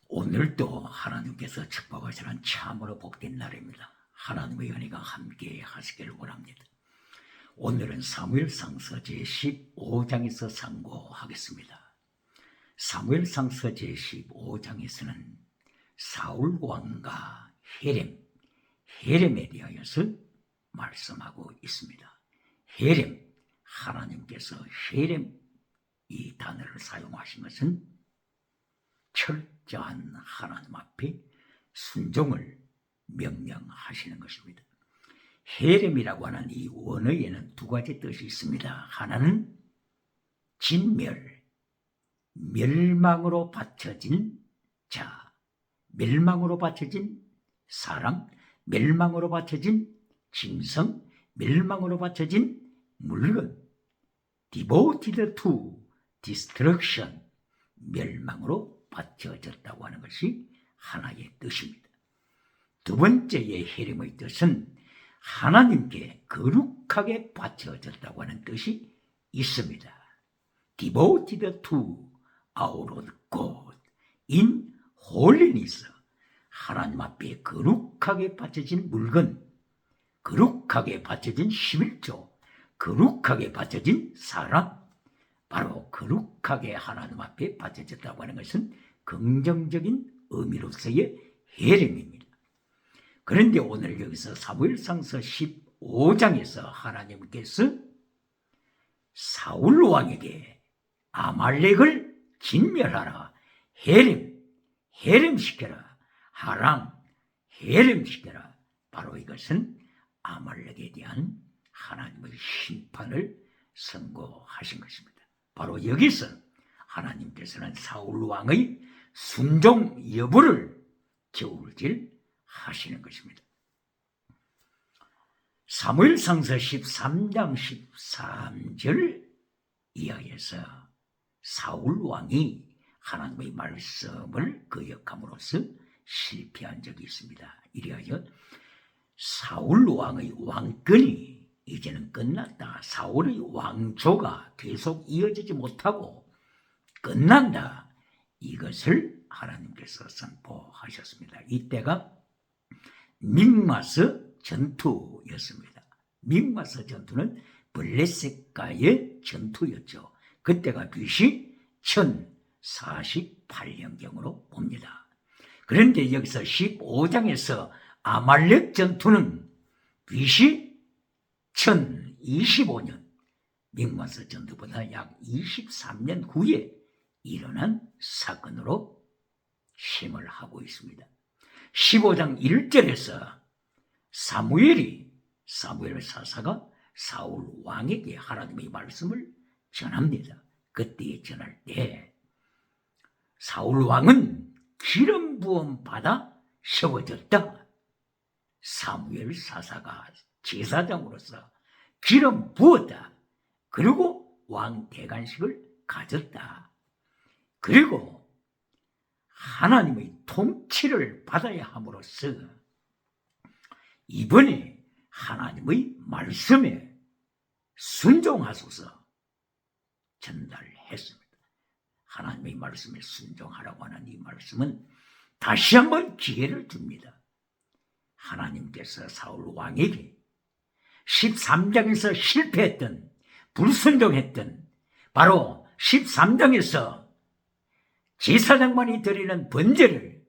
오늘도 하나님께서 축복하시는 참으로 복된 날입니다. 하나님의 은혜가 함께 하시기를 원합니다. 오늘은 사무엘상서 제15장에서 상고하겠습니다. 사무엘상서 제15장에서는 사울왕과 헤렘에 대하여서 말씀하고 있습니다. 헤렘, 하나님께서 헤렘 이 단어를 사용하신 것은 철저한 하나님 앞에 순종을 명령하시는 것입니다. 헤렘이라고 하는 이 원어에는 두 가지 뜻이 있습니다. 하나는 진멸, 멸망으로 바쳐진 자, 멸망으로 바쳐진 사람, 멸망으로 바쳐진 짐승, 멸망으로 바쳐진 물건, devoted to destruction, 멸망으로 바쳐졌다고 하는 것이 하나의 뜻입니다. 두 번째의 헤렘의 뜻은 하나님께 거룩하게 바쳐졌다고 하는 뜻이 있습니다. devoted to our God in holiness, 하나님 앞에 거룩하게 바쳐진 물건, 거룩하게 바쳐진 11조, 거룩하게 바쳐진 사람, 바로 거룩하게 하나님 앞에 바쳐졌다고 하는 것은 긍정적인 의미로서의 헤렘입니다. 그런데 오늘 여기서 사무엘상서 15장에서 하나님께서 사울 왕에게 아말렉을 진멸하라, 헤렘시켜라, 하람, 헤렘시켜라, 바로 이것은 아말렉에 대한 하나님의 심판을 선고하신 것입니다. 바로 여기서 하나님께서는 사울 왕의 순종 여부를 겨울질 하시는 것입니다. 사무엘상서 13장 13절 이하에서 사울 왕이 하나님의 말씀을 거역함으로써 실패한 적이 있습니다. 이리하여 사울 왕의 왕권이 이제는 끝났다, 사울의 왕조가 계속 이어지지 못하고 끝난다, 이것을 하나님께서 선포하셨습니다. 이때가 믹마스 전투였습니다. 믹마스 전투는 블레셋과의 전투였죠. 그때가 BC 1048년경으로 봅니다. 그런데 여기서 15장에서 아말렉 전투는 BC 1025년, 믹마스 전투보다 약 23년 후에 일어난 사건으로 심을 하고 있습니다. 15장 1절에서 사무엘 사사가 사울 왕에게 하나님의 말씀을 전합니다. 그때 전할 때 사울 왕은 기름 부음 받아 세워졌다. 사무엘 사사가 제사장으로서 기름 부었다. 그리고 왕 대관식을 가졌다. 그리고 하나님의 통치를 받아야 함으로써 이번에 하나님의 말씀에 순종하소서 전달했습니다. 하나님의 말씀에 순종하라고 하는 이 말씀은 다시 한번 기회를 줍니다. 하나님께서 사울 왕에게 13장에서 실패했던, 불순종했던, 바로 13장에서 제사장만이 드리는 번제를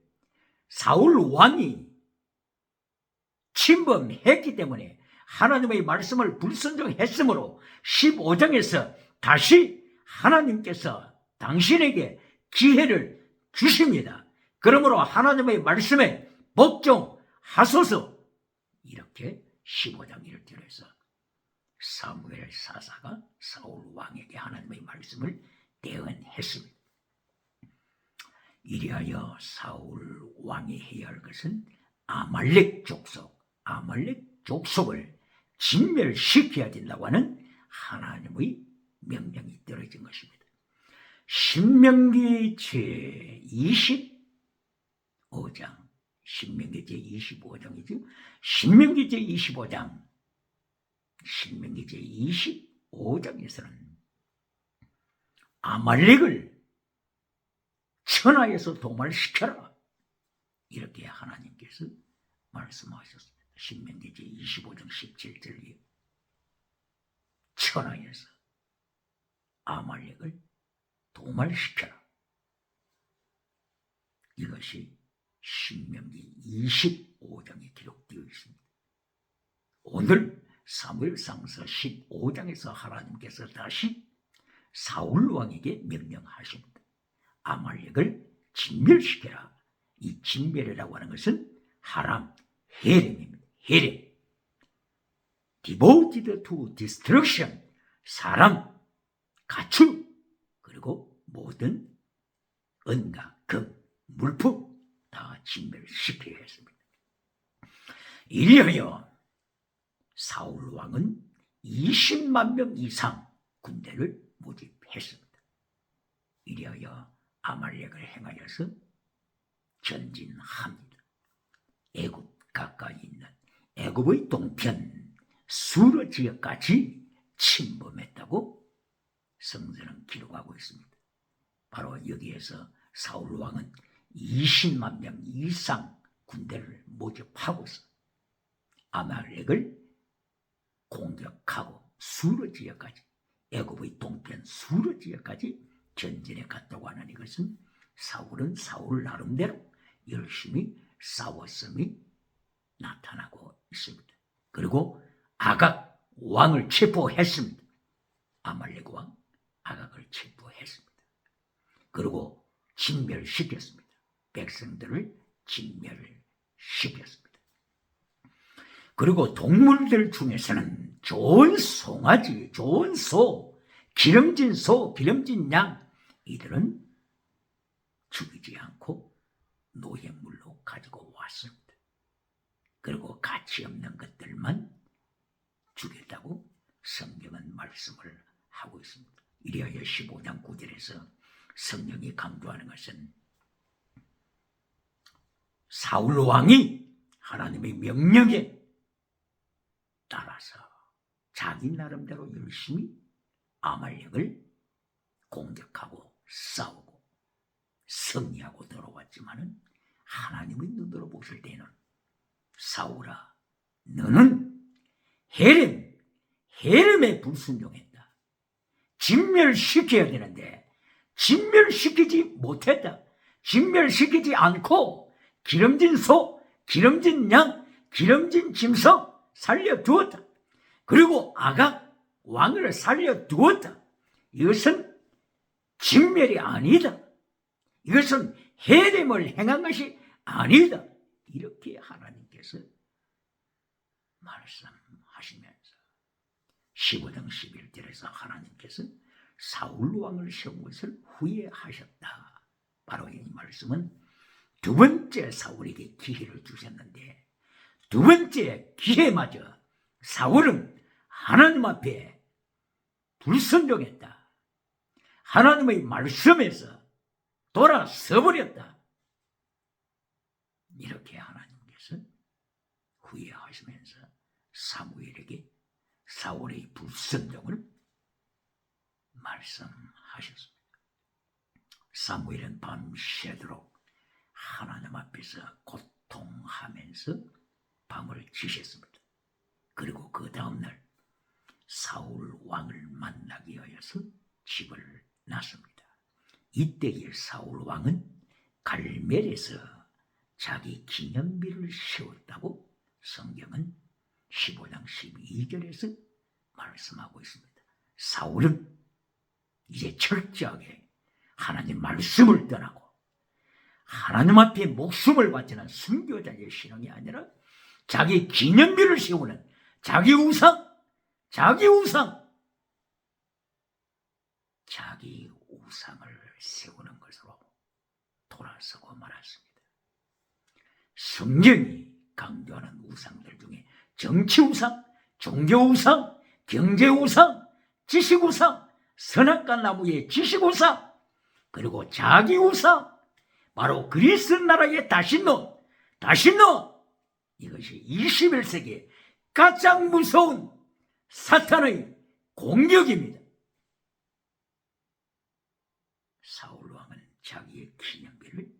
사울 왕이 침범했기 때문에 하나님의 말씀을 불순종했으므로 15장에서 다시 하나님께서 당신에게 기회를 주십니다. 그러므로 하나님의 말씀에 복종하소서, 이렇게 15장 1절에서 사무엘 사사가 사울 왕에게 하나님의 말씀을 대언했습니다. 이리하여 사울 왕이 해야 할 것은 아말렉 족속을 진멸시켜야 된다고 하는 하나님의 명령이 떨어진 것입니다. 신명기 제25장, 신명기 제25장이죠. 신명기 제25장에서는 아말렉을 천하에서 도말시켜라. 이렇게 하나님께서 말씀하셨습니다. 신명기지 25장 17절에 천하에서 아말렉을 도말시켜라. 이것이 신명기 25장에 기록되어 있습니다. 오늘 사무엘상서 15장에서 하나님께서 다시 사울 왕에게 명령하십니다. 아말렉을 진멸시켜라. 이 진멸이라고 하는 것은 하람, 헤렘입니다. 헤렘. Devoted to destruction. 사람, 가축, 그리고 모든 은과 금, 물품 다 진멸시켜야 했습니다. 이리하여 사울 왕은 20만 명 이상 군대를 모집했습니다. 이리하여 아말렉을 행하여서 전진합니다. 애굽 가까이 있는 애굽의 동편 수르 지역까지 침범했다고 성서는 기록하고 있습니다. 바로 여기에서 사울 왕은 20만 명 이상 군대를 모집하고서 아말렉을 공격하고 수르 지역까지, 애굽의 동편 수르 지역까지 전진해 갔다고 하는 이것은 사울은 사울 나름대로 열심히 싸웠음이 나타나고 있습니다. 그리고 아각 왕을 체포했습니다. 아말렉 왕 아각을 체포했습니다. 그리고 진멸시켰습니다. 백성들을 진멸시켰습니다. 그리고 동물들 중에서는 좋은 송아지, 좋은 소, 기름진 소, 기름진 양, 이들은 죽이지 않고 노예물로 가지고 왔습니다. 그리고 가치 없는 것들만 죽였다고 성경은 말씀을 하고 있습니다. 이리하여 15장 9절에서 성령이 강조하는 것은 사울 왕이 하나님의 명령에 따라서 자기 나름대로 열심히 아말렉을 공격하고 싸우고 승리하고 돌아왔지만은 하나님의 눈으로 보실 때는 사울아, 너는 헤렘에 불순종했다. 진멸시켜야 되는데 진멸시키지 못했다. 진멸시키지 않고 기름진 소, 기름진 양, 기름진 짐승 살려두었다. 그리고 아각 왕을 살려두었다. 이것은 진멸이 아니다. 이것은 헤렘을 행한 것이 아니다. 이렇게 하나님께서 말씀하시면서 15장 11절에서 하나님께서 사울 왕을 세운 것을 후회하셨다. 바로 이 말씀은 두 번째 사울에게 기회를 주셨는데 두 번째 기회마저 사울은 하나님 앞에 불순종했다. 하나님의 말씀에서 돌아서버렸다. 이렇게 하나님께서 후회하시면서 사무엘에게 사울의 불순종을 말씀하셨습니다. 사무엘은 밤새도록 하나님 앞에서 고통하면서 밤을 지셨습니다. 그리고 그 다음날 사울 왕을 만나기 위해서 집을 났습니다. 이때에 사울 왕은 갈멜에서 자기 기념비를 세웠다고 성경은 15장 12절에서 말씀하고 있습니다. 사울은 이제 철저하게 하나님 말씀을 떠나고 하나님 앞에 목숨을 바치는 순교자의 신앙이 아니라 자기 기념비를 세우는 자기 우상을 세우는 것으로 돌아서고 말았습니다. 성경이 강조하는 우상들 중에 정치 우상, 종교 우상, 경제 우상, 지식 우상, 선악과 나무의 지식 우상, 그리고 자기 우상, 바로 그리스 나라의 다신론, 이것이 21세기에 가장 무서운 사탄의 공격입니다. 사울 왕은 자기의 기념비를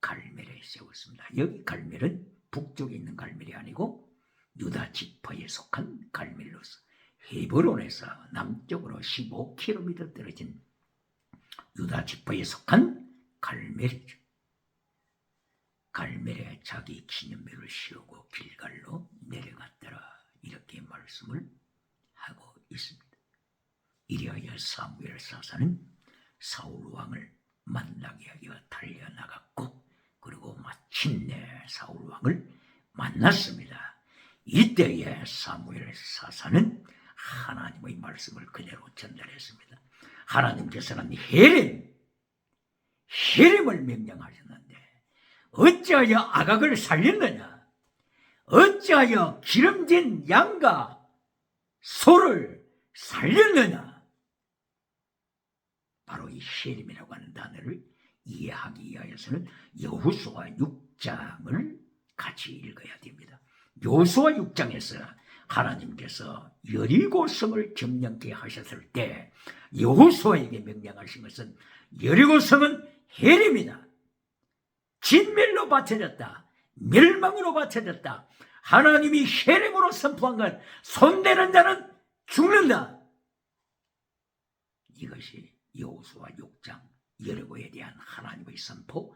갈멜에 세웠습니다. 여기 갈멜은 북쪽에 있는 갈멜이 아니고 유다 지파에 속한 갈멜로서 헤브론에서 남쪽으로 15km 떨어진 유다 지파에 속한 갈멜이죠. 갈멜에 자기 기념비를 세우고 길갈로 내려갔더라, 이렇게 말씀을 하고 있습니다. 이리하여 사무엘 사사는 사울 왕을 만나게 하여 달려나갔고, 그리고 마침내 사울 왕을 만났습니다. 이때에 사무엘 사사는 하나님의 말씀을 그대로 전달했습니다. 하나님께서는 헤렘을 명령하셨는데 어찌하여 아각을 살렸느냐? 어찌하여 기름진 양과 소를 살렸느냐? 바로 이 헤렘이라고 하는 단어를 이해하기 위하여서는 여호수아 6장을 같이 읽어야 됩니다. 여호수아 6장에서 하나님께서 여리고성을 점령케 하셨을 때 여호수아에게 명령하신 것은 여리고성은 헤렘이다, 진멸로 바쳐졌다, 멸망으로 바쳐졌다, 하나님이 헤렘으로 선포한 것 손대는 자는 죽는다. 이것이 여호수아 6장 여리고에 대한 하나님의 선포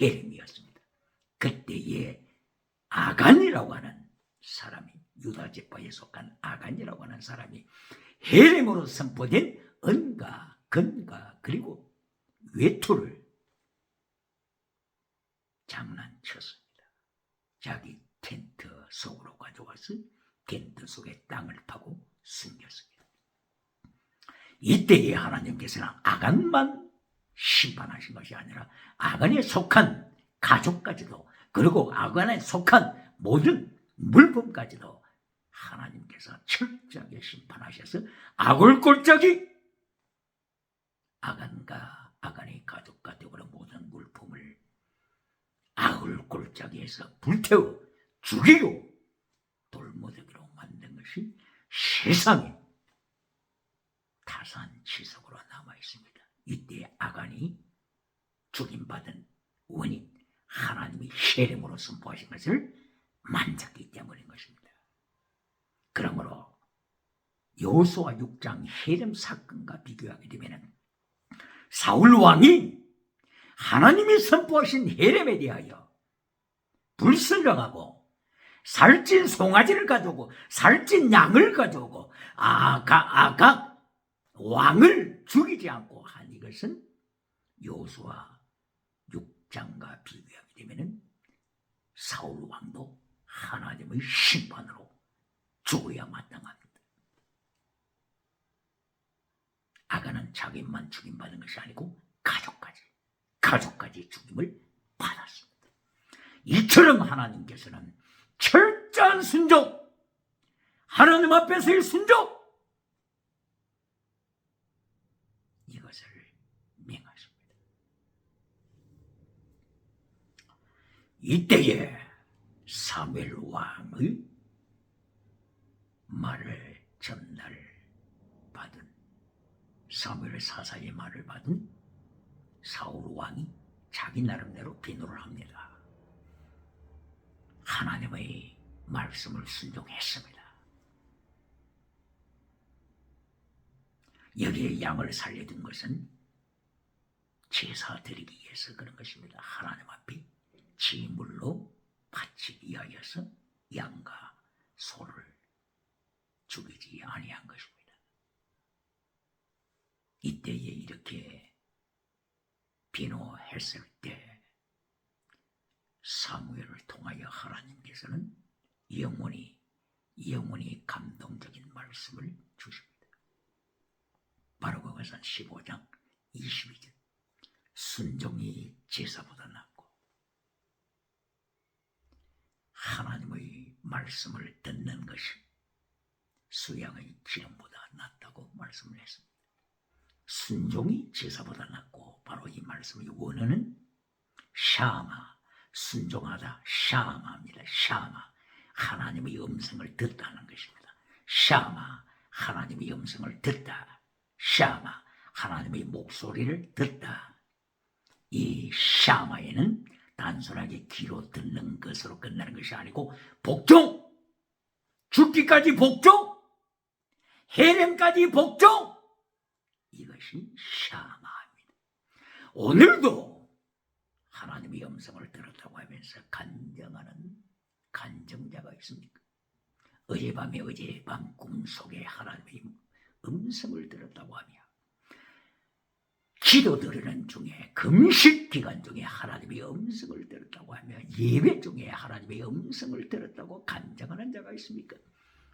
헤렘이었습니다. 그때에 아간이라고 하는 사람이, 유다 지파에 속한 아간이라고 하는 사람이 헤렘으로 선포된 은과 건과 그리고 외투를 장난쳤습니다. 자기 텐트 속으로 가져와서 텐트 속에 땅을 파고 숨겼습니다. 이때에 하나님께서는 아간만 심판하신 것이 아니라 아간에 속한 가족까지도, 그리고 아간에 속한 모든 물품까지도 하나님께서 철저하게 심판하셔서 아굴골짜기 아간과 아간의 가족과 더불어 모든 물품을 아굴골짜기에서 불태워 죽이고 돌무더기로 만든 것이 세상에 타산지석으로 남아있습니다. 이때 아간이 죽임받은 원인, 하나님이 헤렘으로 선포하신 것을 만졌기 때문인 것입니다. 그러므로 여호수아 6장 헤렘 사건과 비교하게 되면 사울 왕이 하나님이 선포하신 헤렘에 대하여 불순종하고 살찐 송아지를 가져오고 살찐 양을 가져오고 아각 왕을 죽이지 않고 한 이것은 여호수아 6장과 비교하게 되면 사울 왕도 하나님의 심판으로 죽어야 마땅합니다. 아간은 자기만 죽임받은 것이 아니고 가족까지 죽임을 받았습니다. 이처럼 하나님께서는 철저한 순종, 하나님 앞에서의 순종, 이것을 명하십니다. 이때에 사무엘 왕의 말을 전달받은, 사무엘 사사의 말을 받은 사울 왕이 자기 나름대로 비누를 합니다. 하나님의 말씀을 순종했습니다. 여기에 양을 살려둔 것은 제사 드리기 위해서 그런 것입니다. 하나님 앞에 제물로 바치기 위하여서 양과 소를 죽이지 아니한 것입니다. 이때에 이렇게 비노했을 때 사무엘을 통하여 하나님께서는 영원히 감동적인 말씀을 주십니다. 바로 그것은 15장 22절 순종이 제사보다 낫고 하나님의 말씀을 듣는 것이 수양의 기름보다 낫다고 말씀을 했습니다. 순종이 제사보다 낫고, 바로 이 말씀의 원어는 샤마, 순종하다, 샤마입니다. 샤마, 하나님의 음성을 듣다는 것입니다. 샤마, 하나님의 음성을 듣다. 샤마, 하나님의 목소리를 듣다. 이 샤마에는 단순하게 귀로 듣는 것으로 끝나는 것이 아니고 복종, 죽기까지 복종, 해렘까지 복종, 이것이 샤마입니다. 오늘도 하나님의 음성을 들었다고 하면서 간증하는 간증자가 있습니까? 어젯밤에 어젯밤 꿈속에 하나님의 음성을 들었다고 하며 기도 드리는 중에 금식 기간 중에 하나님의 음성을 들었다고 하며 예배 중에 하나님의 음성을 들었다고 간증하는 자가 있습니까?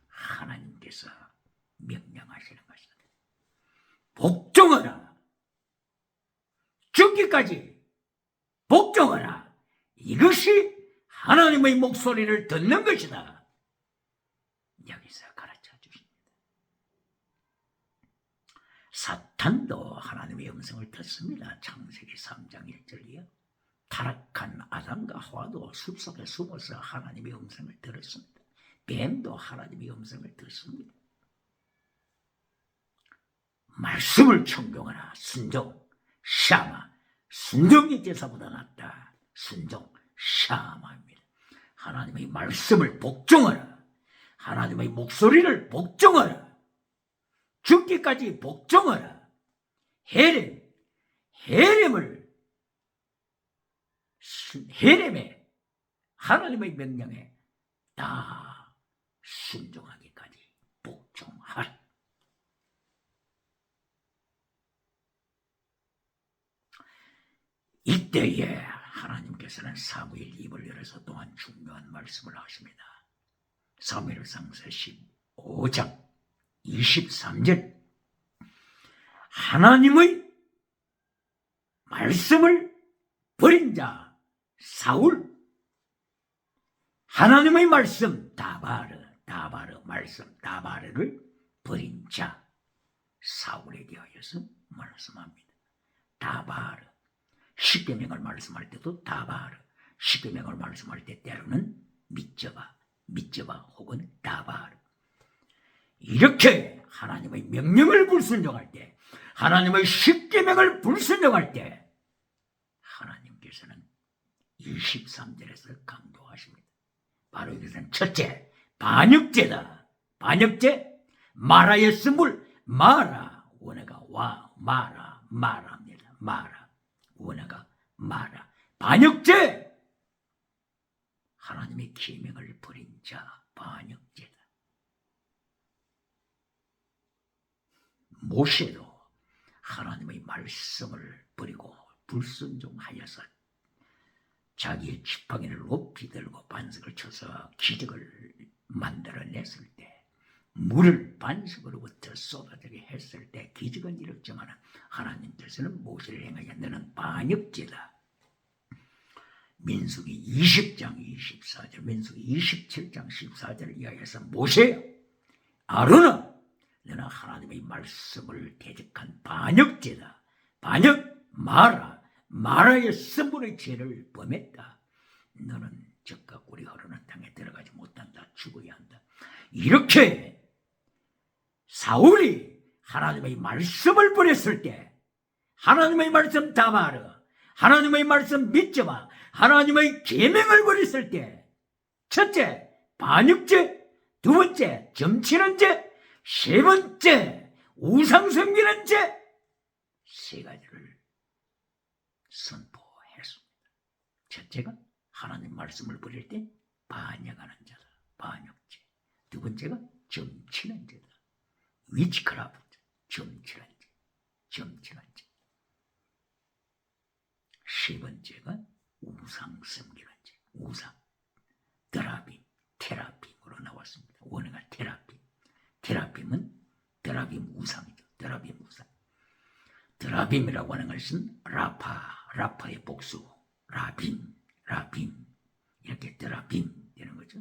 하나님께서 명령하시는 것입니다. 복종하라. 죽기까지 복종하라. 이것이 하나님의 목소리를 듣는 것이다. 여기서 가르쳐 주십니다. 사탄도 하나님의 음성을 듣습니다. 창세기 3장 1절이요. 타락한 아담과 하와도 숲속에 숨어서 하나님의 음성을 들었습니다. 뱀도 하나님의 음성을 듣습니다. 말씀을 청종하라. 순종, 샤마. 순종이 제사보다 낫다. 순종, 샤마입니다. 하나님의 말씀을 복종하라. 하나님의 목소리를 복종하라. 죽기까지 복종하라. 헤렘에 하나님의 명령에 다 순종하기까지 복종하라. 이때에 하나님께서는 사무엘 입을 열어서 또한 중요한 말씀을 하십니다. 사무엘상서 15장 23절 하나님의 말씀을 버린 자 사울, 하나님의 말씀 다바르 말씀 다바르를 버린 자 사울에 대하여서 말씀합니다. 다바르 십계명을 말씀할 때도 다바르, 십계명을 말씀할 때 때로는 미쩌바 혹은 다바르. 이렇게 하나님의 명령을 불순종할 때, 하나님의 십계명을 불순종할 때 하나님께서는 23절에서 강조하십니다. 바로 이것은 첫째, 반역죄다. 반역죄, 마라의 쓴물, 마라, 원어가 와, 마라입니다. 마라, 원어가 마라. 반역죄, 하나님의 계명을 버린 자, 반역죄다. 모세도 하나님의 말씀을 버리고 불순종하여서 자기의 지팡이를 높이 들고 반석을 쳐서 기적을 만들어냈을 때, 물을 반석으로부터 쏟아지게 했을 때 기적은 이렇지만 하나님께서는 모세를 행하여 너는 반역죄다. 민수기 20장 24절, 민수기 27장 14절을 이하여서 모세, 아론아, 너는 하나님의 말씀을 대적한 반역죄다. 반역, 마라의 선분의 죄를 범했다. 너는 적과 꿀이 흐르는 땅에 들어가지 못한다. 죽어야 한다. 이렇게 사울이 하나님의 말씀을 버렸을 때, 하나님의 말씀 다바르, 하나님의 말씀 믿지마, 하나님의 계명을 버렸을 때, 첫째 반역죄, 두 번째 점치는 죄, 세 번째 우상 섬기는 죄, 세 가지를 선포했습니다. 첫째가 하나님 말씀을 버릴 때 반역하는 자다. 반역죄. 두 번째가 점치는 죄다. 위치크라프트, 점치는 죄. 세 번째가 우상 섬기는 죄. 우상, 테라빔으로 나왔습니다. 원어가 테라빔. 테라빔은 테라빔 우상이죠. 테라빔 우상. 테라빔이라고 하는 것은 라파의 복수, 라빔 이렇게 테라빔 되는 거죠.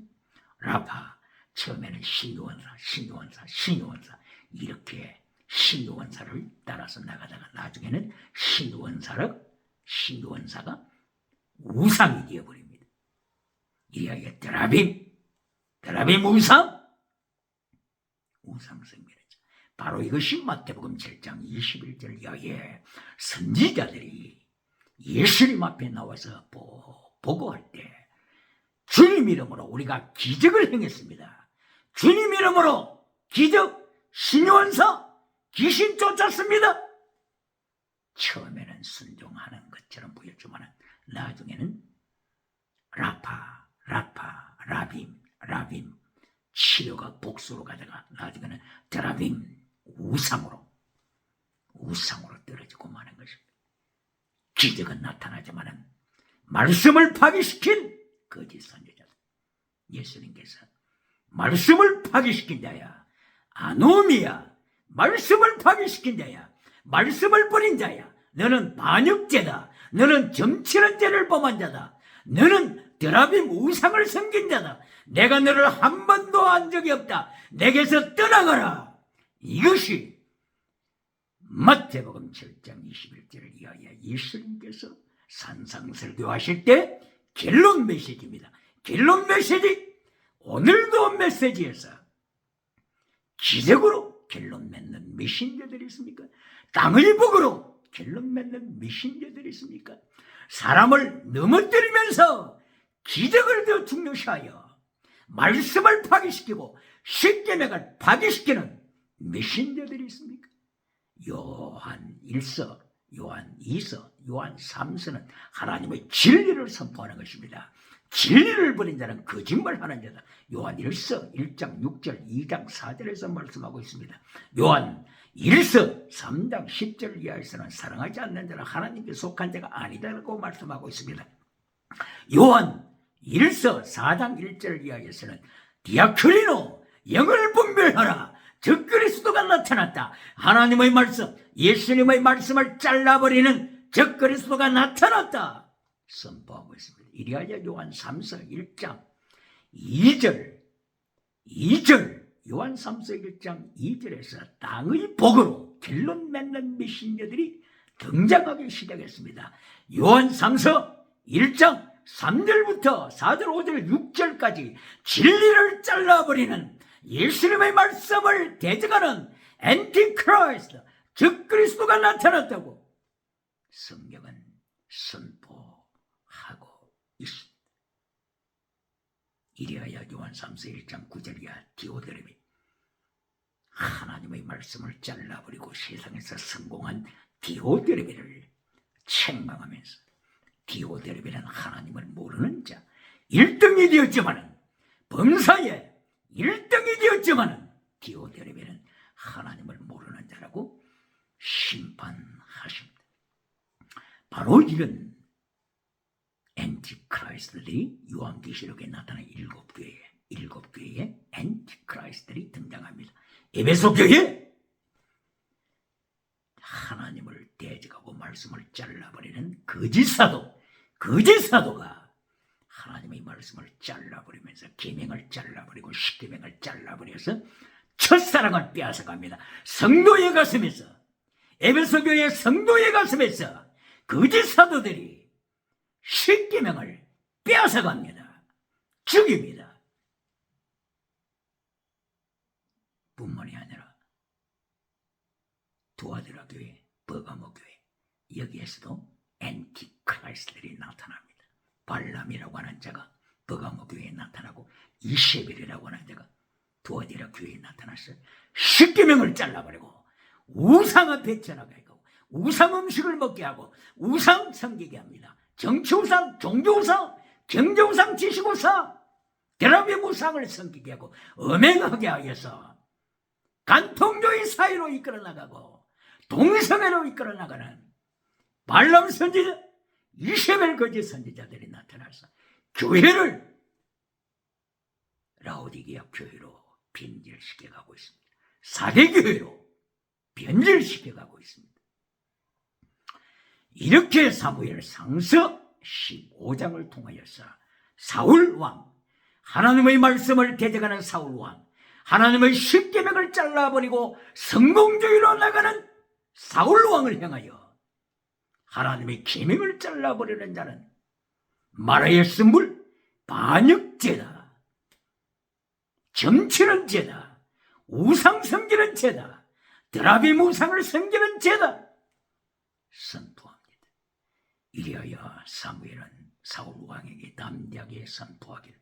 라파 처음에는 신요원사 이렇게 신요원사를 따라서 나가다가 나중에는 신요원사가 우상이 되어버립니다. 이하여 테라빔 우상 섬기는자. 바로 이것이 마태복음 7장 21절 이하에 선지자들이 예수님 앞에 나와서 보고할 때 주님 이름으로 우리가 기적을 행했습니다. 주님 이름으로 기적, 신유한사, 귀신 쫓았습니다. 처음에는 순종하는 것처럼 보였지만 나중에는 라빔 치료가 복수로 가다가 나중에는 드라빔 우상으로 떨어지고 마는 것입니다. 기적은 나타나지만 말씀을 파괴시킨 거짓 선지자들, 예수님께서 말씀을 파괴시킨 자야, 아노미야, 말씀을 파괴시킨 자야, 말씀을 버린 자야, 너는 반역죄다, 너는 점치는 죄를 범한 자다, 너는 드라빔 우상을 섬긴 자다, 내가 너를 한 번도 한 적이 없다, 내게서 떠나가라. 이것이 마태복음 7장 21절을 위하여 예수님께서 산상설교하실 때 결론 메시지입니다. 결론 메시지. 오늘도 메시지에서 기적으로 결론 맺는 메신저들이 있습니까? 땅의 복으로 결론 맺는 메신저들이 있습니까? 사람을 넘어뜨리면서 기적을 더 중요시하여 말씀을 파괴시키고 십계명을 파괴시키는 메신저들이 있습니까? 요한 1서, 요한 2서, 요한 3서는 하나님의 진리를 선포하는 것입니다. 진리를 버린 자는 거짓말하는 자다. 요한 1서 1장 6절 2장 4절에서 말씀하고 있습니다. 요한 1서 3장 10절 이하에서는 사랑하지 않는 자는 하나님께 속한 자가 아니다라고 말씀하고 있습니다. 요한 1서 4장 1절 이하에서는 디아크리노 영을 분별하라. 적그리스도가 나타났다. 하나님의 말씀, 예수님의 말씀을 잘라버리는 적그리스도가 나타났다. 선포하고 있습니다. 이리하여 요한 3서 1장 2절 요한 3서 1장 2절에서 땅의 복으로 결론 맺는 메신저들이 등장하기 시작했습니다. 요한 3서 1장 3절부터 4절, 5절, 6절까지 진리를 잘라버리는 예수님의 말씀을 대적하는 엔티크라이스트, 적그리스도가 나타났다고 성경은 선포하고 있습니다. 이리하여 요한 3서 1장 9절 이하 디오드레미, 하나님의 말씀을 잘라버리고 세상에서 성공한 디오드레미를 책망하면서, 디오드레미는 하나님을 모르는 자, 1등이 되었지만 범사에 1등이 되었지만 디오드레미는 하나님을 모르는 자라고 심판하십니다. 바로 이런 엔티크라이스트들이 요한계시록에 나타난 7교회에 엔티크라이스트들이 등장합니다. 에베소 교회 하나님을 대적하고 말씀을 잘라버리는 거짓사도가 하나님의 말씀을 잘라버리면서 계명을 잘라버리고 십계명을 잘라버려서 첫사랑을 빼앗아갑니다. 성도의 가슴에서, 에베소 교회 성도의 가슴에서 거짓사도들이 십계명을 빼앗아갑니다. 죽입니다. 뿐만이 아니라 두아드라 교회, 버가모 교회, 여기에서도 엔티크라이스트들이 나타납니다. 발람이라고 하는 자가 버가모 교회에 나타나고 이세벨이라고 하는 자가 두아디라 교회에 나타났어요. 십계명을 잘라버리고 우상 앞에 전하게 하고 우상 음식을 먹게 하고 우상 섬기게 합니다. 정치우상, 종교우상, 경제우상, 지식우상, 드라빔 우상을 섬기게 하고 음행하게 하여서 간통조의 사이로 이끌어나가고 동성애로 이끌어나가는 발람 선지자, 이세벨 거짓 선지자들이 나타나서 교회를 라오디게아 교회로 변질시켜가고 있습니다. 사대교회로 변질시켜가고 있습니다. 이렇게 사무엘 상서 15장을 통하여서 사울왕, 하나님의 말씀을 대적하는 사울왕, 하나님의 십계명을 잘라버리고 성공주의로 나가는 사울왕을 향하여 하나님의 계명을 잘라버리는 자는 마라의 쓴물, 반역죄다, 점치는 죄다, 우상 섬기는 죄다, 드라빔 우상을 섬기는 죄다 선포합니다. 이리하여 사무엘은 사울 왕에게 담대하게 선포하기를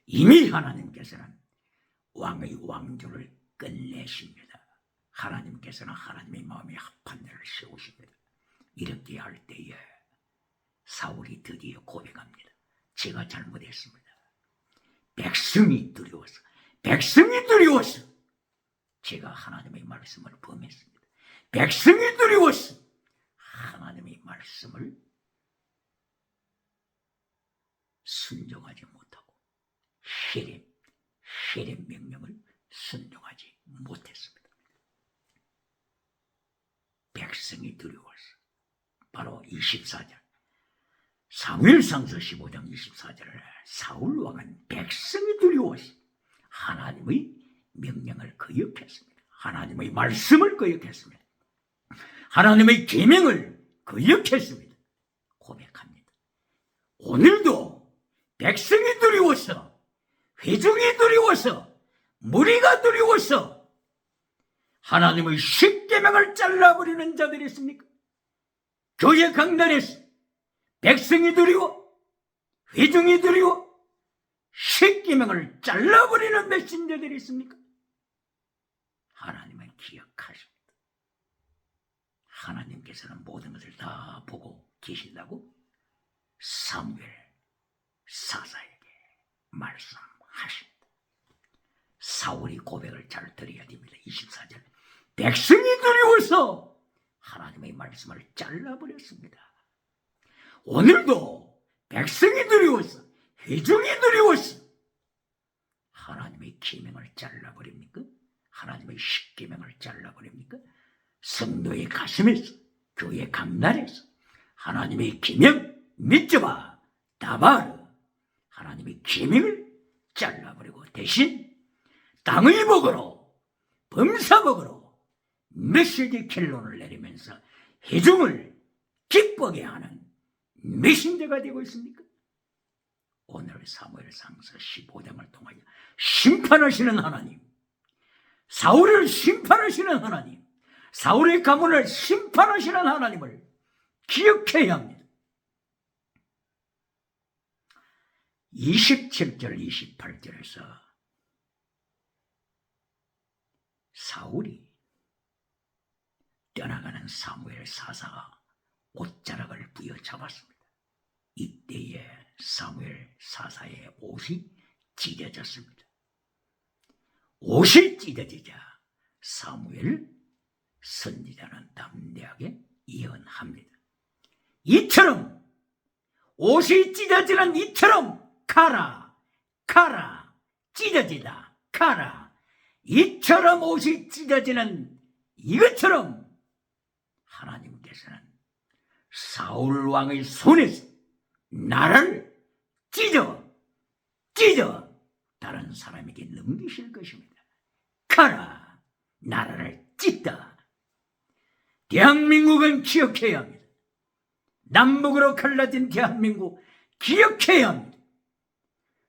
이미 하나님께서는 왕의 왕조를 끝내십니다. 하나님께서는 하나님의 마음에 합한 자를 세우십니다. 이렇게 할 때에 사울이 드디어 고백합니다. 제가 잘못했습니다. 백성이 두려워서 제가 하나님의 말씀을 범했습니다. 백성이 두려워서 하나님의 말씀을 순종하지 못하고 헤렘 명령을 순종하지 못했습니다. 백성이 두려워서 바로 24절 사무엘상서 15장 24절을 사울 왕은 백성이 두려워서 하나님의 명령을 거역했습니다. 하나님의 말씀을 거역했습니다. 하나님의 계명을 거역했습니다. 고백합니다. 오늘도 백성이 두려워서 회중이 두려워서 무리가 두려워서 하나님의 십계명을 잘라버리는 자들이 있습니까? 교회 강단에서 백성이 두려워 회중이 두려워 십계명을 잘라버리는 메신저들이 있습니까? 하나님은 기억하십니다. 하나님께서는 모든 것을 다 보고 계신다고 사무엘 사사에게 말씀하십니다. 사울이 고백을 잘 들어야 됩니다. 24절 백성이 두려워서 하나님의 말씀을 잘라버렸습니다. 오늘도 백성이 두려워서 회중이 두려워서 하나님의 계명을 잘라버립니까? 하나님의 십계명을 잘라버립니까? 성도의 가슴에서 교회 강단에서 하나님의 계명 믿져봐 다바르 하나님의 계명을 잘라버리고 대신 땅의 복으로 범사복으로 메시지 결론을 내리면서 회중을 기쁘게 하는 메신저가 되고 있습니까? 오늘 사무엘상서 15장을 통하여 심판하시는 하나님, 사울을 심판하시는 하나님, 사울의 가문을 심판하시는 하나님을 기억해야 합니다. 27절 28절에서 사울이 떠나가는 사무엘 사사가 옷자락을 부여잡았습니다. 이때에 사무엘 사사의 옷이 찢어졌습니다. 옷이 찢어지자 사무엘 선지자는 담대하게 예언합니다. 이처럼 옷이 찢어지는 이처럼 가라 찢어지다 가라 이처럼 옷이 찢어지는 이것처럼 하나님께서는 사울 왕의 손에서 나라를 찢어 다른 사람에게 넘기실 것입니다. 가라 나라를 찢다. 대한민국은 기억해야 합니다. 남북으로 갈라진 대한민국 기억해야 합니다.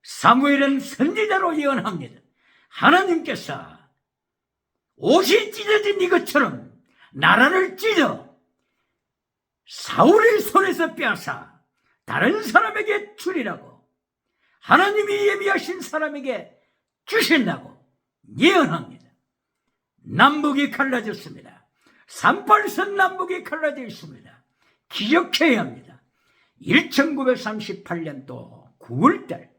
사무엘은 선지자로 예언합니다. 하나님께서 옷이 찢어진 이것처럼 나라를 찢어 사울의 손에서 빼앗아 다른 사람에게 주리라고 하나님이 예비하신 사람에게 주신다고 예언합니다. 남북이 갈라졌습니다. 38선 남북이 갈라져 있습니다. 기억해야 합니다. 1938년도 9월달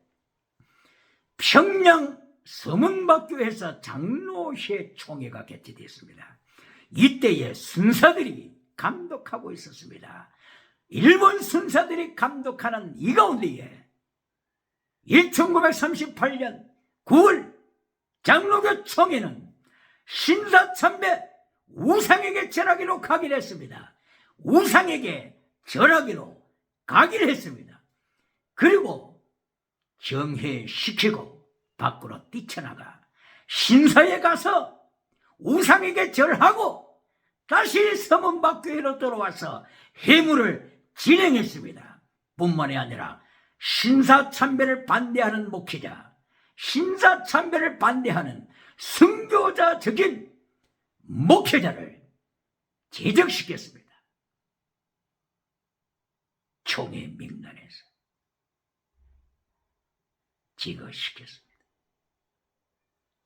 평양 서문박교에서 장로회 총회가 개최됐습니다. 이때에 순사들이 감독하고 있었습니다. 일본 순사들이 감독하는 이 가운데에 1938년 9월 장로교 총회는 신사참배 우상에게 절하기로 가기로 했습니다. 우상에게 절하기로 가기로 했습니다. 그리고 정회시키고 밖으로 뛰쳐나가 신사에 가서 우상에게 절하고 다시 서문박교회로 돌아와서 회무를 진행했습니다. 뿐만이 아니라 신사참배를 반대하는 목회자, 신사참배를 반대하는 선교자적인 목회자를 제적시켰습니다. 총에 명단해서 제거시켰습니다.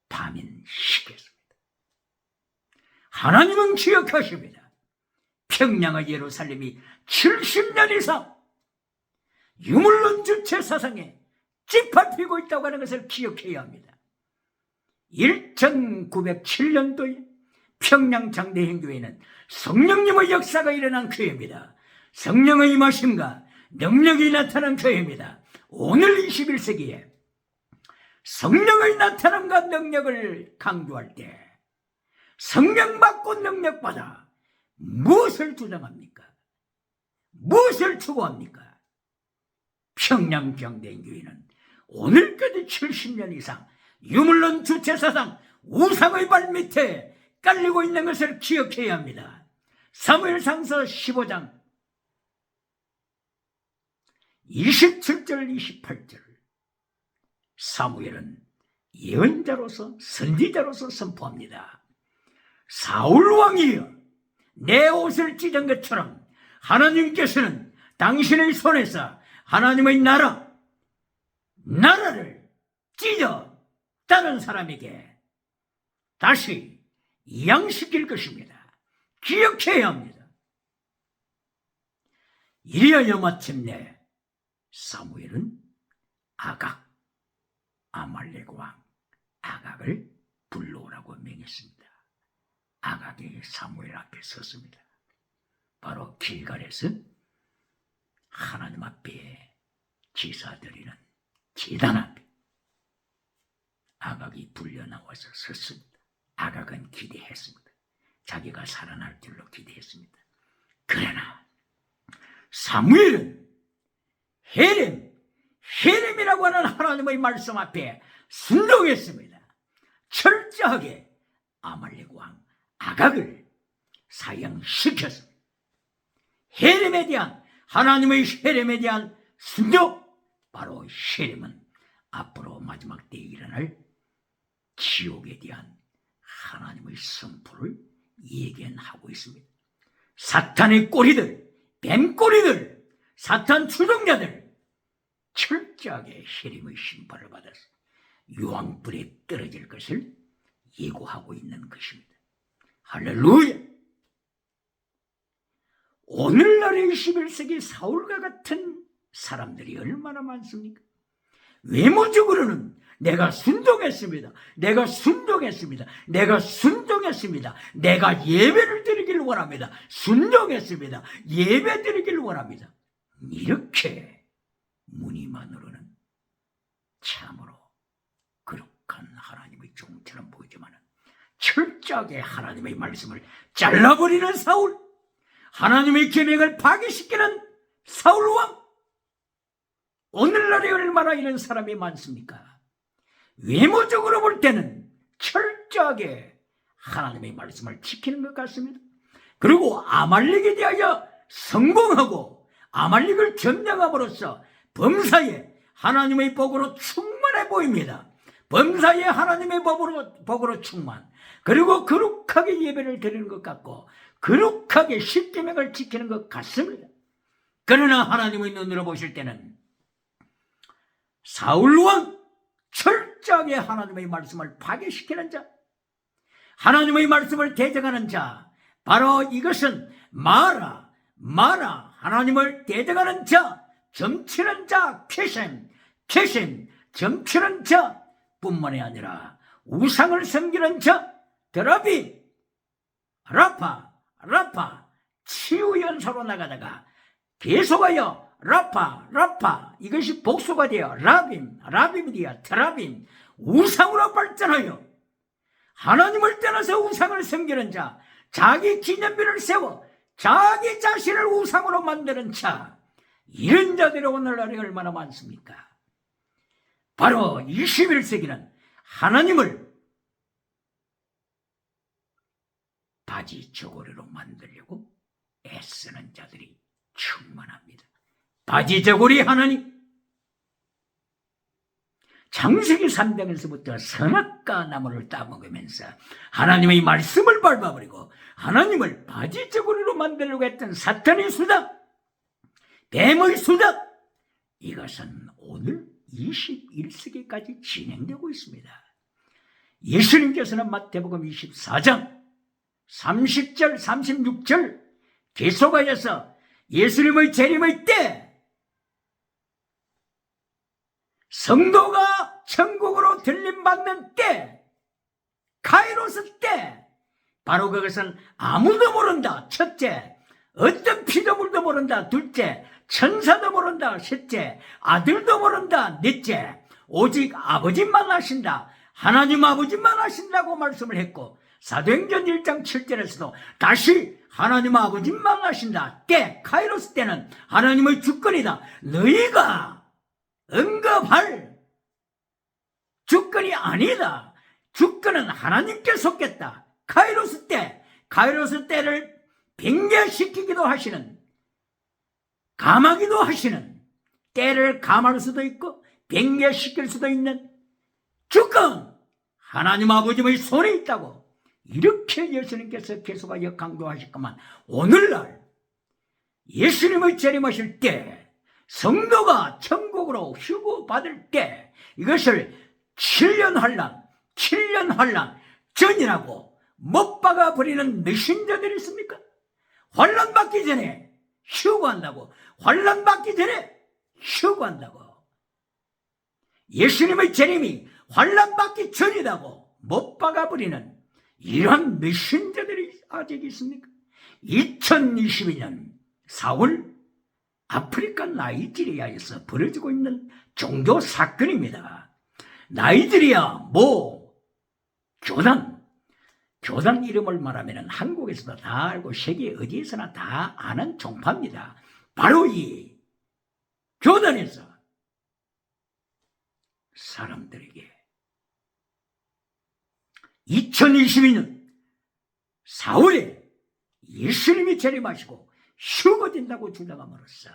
파면시켰습니다. 하나님은 기억하십니다. 평양의 예루살렘이 70년 이상 유물론 주체 사상에 찌밟히고 있다고 하는 것을 기억해야 합니다. 1907년도에 평양 장대행교회는 성령님의 역사가 일어난 교회입니다. 성령의 임하심과 능력이 나타난 교회입니다. 오늘 21세기에 성령의 나타남과 능력을 강조할 때 성령 받고 능력 받아 무엇을 주장합니까? 무엇을 추구합니까? 평양 장대행교회는 오늘까지 70년 이상 유물론 주체사상 우상의 발밑에 깔리고 있는 것을 기억해야 합니다. 사무엘상서 15장 27절 28절 사무엘은 예언자로서 선지자로서 선포합니다. 사울왕이여, 내 옷을 찢은 것처럼 하나님께서는 당신의 손에서 하나님의 나라를 찢어 다른 사람에게 다시 이양시킬 것입니다. 기억해야 합니다. 이리하여 마침내 사무엘은 아말렉 왕 아각을 불러오라고 명했습니다. 아각이 사무엘 앞에 섰습니다. 바로 길갈에서 하나님 앞에 제사드리는 제단 앞에 아각이 불려 나와서 섰습니다. 아각은 기대했습니다. 자기가 살아날 줄로 기대했습니다. 그러나 사무엘은 헤렘이라고 하는 하나님의 말씀 앞에 순종했습니다. 철저하게 아말렉 왕 아각을 사형시켰습니다. 하나님의 헤렘에 대한 순종, 바로 헤렘은 앞으로 마지막 때에 일어날 지옥에 대한 하나님의 선포를 예견하고 있습니다. 사탄의 꼬리들, 뱀꼬리들, 사탄 추종자들 철저하게 헤림의 심판을 받아서 유황불에 떨어질 것을 예고하고 있는 것입니다. 할렐루야! 오늘날의 21세기 사울과 같은 사람들이 얼마나 많습니까? 외모적으로는 내가 순종했습니다. 내가 예배를 드리길 원합니다. 순종했습니다. 예배 드리길 원합니다. 이렇게 무늬만으로는 참으로 거룩한 하나님의 종처럼 보이지만 철저하게 하나님의 말씀을 잘라버리는 사울, 하나님의 계명을 파괴시키는 사울왕, 오늘날에 얼마나 이런 사람이 많습니까? 외모적으로 볼 때는 철저하게 하나님의 말씀을 지키는 것 같습니다. 그리고 아말렉에 대하여 성공하고 아말렉을 점령함으로써 범사에 하나님의 복으로 충만해 보입니다. 범사에 하나님의 복으로 충만, 그리고 거룩하게 예배를 드리는 것 같고 거룩하게 십계명을 지키는 것 같습니다. 그러나 하나님의 눈으로 보실 때는 사울왕, 철저하게 하나님의 말씀을 파괴시키는 자, 하나님의 말씀을 대적하는 자, 바로 이것은 마라, 하나님을 대적하는 자, 점치는 자, 캐셈, 점치는 자 뿐만이 아니라 우상을 섬기는 자, 드라비, 라파, 치유연사로 나가다가 계속하여 라파, 이것이 복수가 되어 라빔이 되어 드라빔, 우상으로 발전하여 하나님을 떠나서 우상을 섬기는 자, 자기 기념비를 세워 자기 자신을 우상으로 만드는 자, 이런 자들이 오늘날에 얼마나 많습니까? 바로 21세기는 하나님을 바지 저고리로 만들려고 애쓰는 자들이 충만합니다. 바지 저고리 하나님, 창세기 3장에서부터 선악과 나무를 따먹으면서 하나님의 말씀을 밟아버리고 하나님을 바지 저고리로 만들려고 했던 사탄의 수단, 뱀의 수덕, 이것은 오늘 21세기까지 진행되고 있습니다. 예수님께서는 마태복음 24장 30절 36절 계속하여서 예수님의 재림의 때 성도가 천국으로 들림받는 때, 카이로스 때, 바로 그것은 아무도 모른다. 첫째, 어떤 피조물도 모른다. 둘째, 천사도 모른다. 셋째, 아들도 모른다. 넷째, 오직 아버지만 아신다. 하나님 아버지만 아신다고 말씀을 했고, 사도행전 1장 7절에서도 다시 하나님 아버지만 아신다. 때, 카이로스 때는 하나님의 주권이다. 너희가 언급할 주권이 아니다. 주권은 하나님께 속겠다. 카이로스 때를 빙계시키기도 하시는, 감하기도 하시는, 때를 감할 수도 있고 빙계시킬 수도 있는 주권, 하나님 아버지의 손에 있다고 이렇게 예수님께서 계속 강조하셨건만, 오늘날 예수님의 재림하실 때 성도가 천국으로 휴거받을 때 이것을 7년 환란 전이라고 못 박아 버리는 메신저들이 있습니까? 환란받기 전에 휴거한다고, 환란받기 전에 휴거한다고, 예수님의 재림이 환란받기 전이라고 못 박아 버리는 이러한 메신저들이 아직 있습니까? 2022년 4월 아프리카 나이지리아에서 벌어지고 있는 종교 사건입니다. 나이지리아 교단 이름을 말하면 한국에서도 다 알고 세계 어디에서나 다 아는 종파입니다. 바로 이 교단에서 사람들에게 2022년 4월에 예수님이 재림하시고 휴거된다고 주장함으로써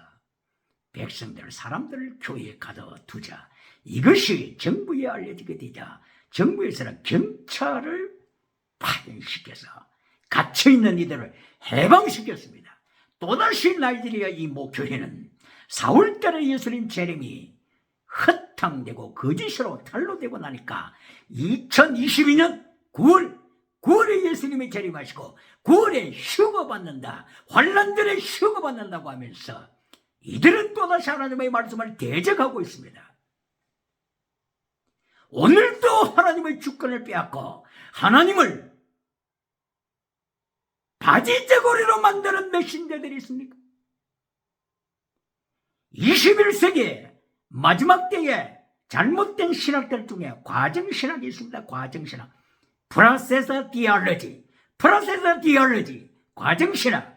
백성들, 사람들을 교회에 가둬두자, 이것이 정부에 알려지게 되자 정부에서는 경찰을 파견시켜서 갇혀있는 이들을 해방시켰습니다. 또다시 나이지리아 이 교회는 4월달에 예수님 재림이 허탕되고 거짓으로 탄로되고 나니까 2022년 9월에 예수님이 재림하시고 9월에 휴거받는다, 환란전에 휴거받는다고 하면서 이들은 또다시 하나님의 말씀을 대적하고 있습니다. 오늘도 하나님의 주권을 빼앗고 하나님을 바지저고리로 만드는 메신저들이 있습니까? 21세기 마지막 때에 잘못된 신학들 중에 과정신학이 있습니다. 과정신학, 프로세서 디올로지, 과정신학.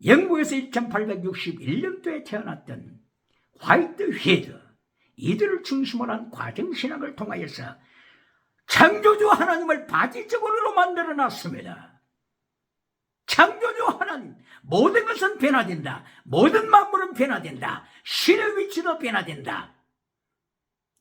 영국에서 1861년도에 태어났던 화이트 헤드, 이들을 중심으로 한 과정신학을 통하여서 창조주 하나님을 바지저고리로 만들어놨습니다. 창조주 하나님, 모든 것은 변화된다. 모든 만물은 변화된다. 신의 위치도 변화된다.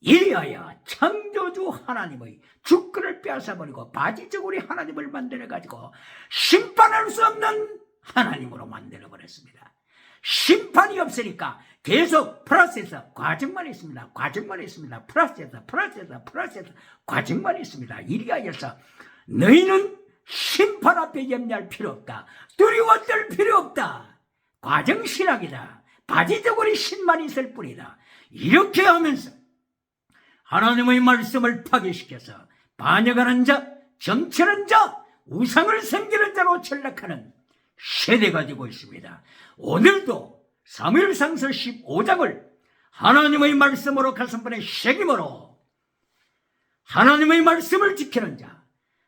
이리하여 창조주 하나님의 주권을 빼앗아버리고 바지저고리 하나님을 만들어가지고 심판할 수 없는 하나님으로 만들어버렸습니다. 심판이 없으니까 계속 프로세서 과정만 있습니다. 프로세서 과정만 있습니다. 이리하여서 너희는 심판 앞에 염려할 필요 없다. 두려워 떨 필요 없다. 과정신학이다. 바지저고리 신만 있을 뿐이다. 이렇게 하면서 하나님의 말씀을 파괴시켜서 반역하는 자, 정치하는 자, 우상을 섬기는 자로 전락하는 세대가 되고 있습니다. 오늘도 사무엘상서 15장을 하나님의 말씀으로 가슴번에 새김으로 하나님의 말씀을 지키는 자,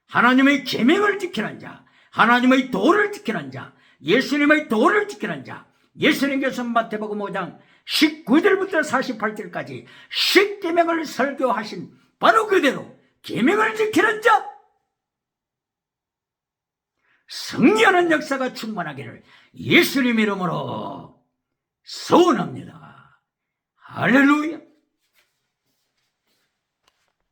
하나님의 계명을 지키는 자, 하나님의 도를 지키는 자, 예수님의 도를 지키는 자, 예수님께서 마태복음 5장 19절부터 48절까지 10계명을 설교하신 바로 그대로 계명을 지키는 자, 승리하는 역사가 충만하기를 예수님 이름으로 소원합니다. 할렐루야.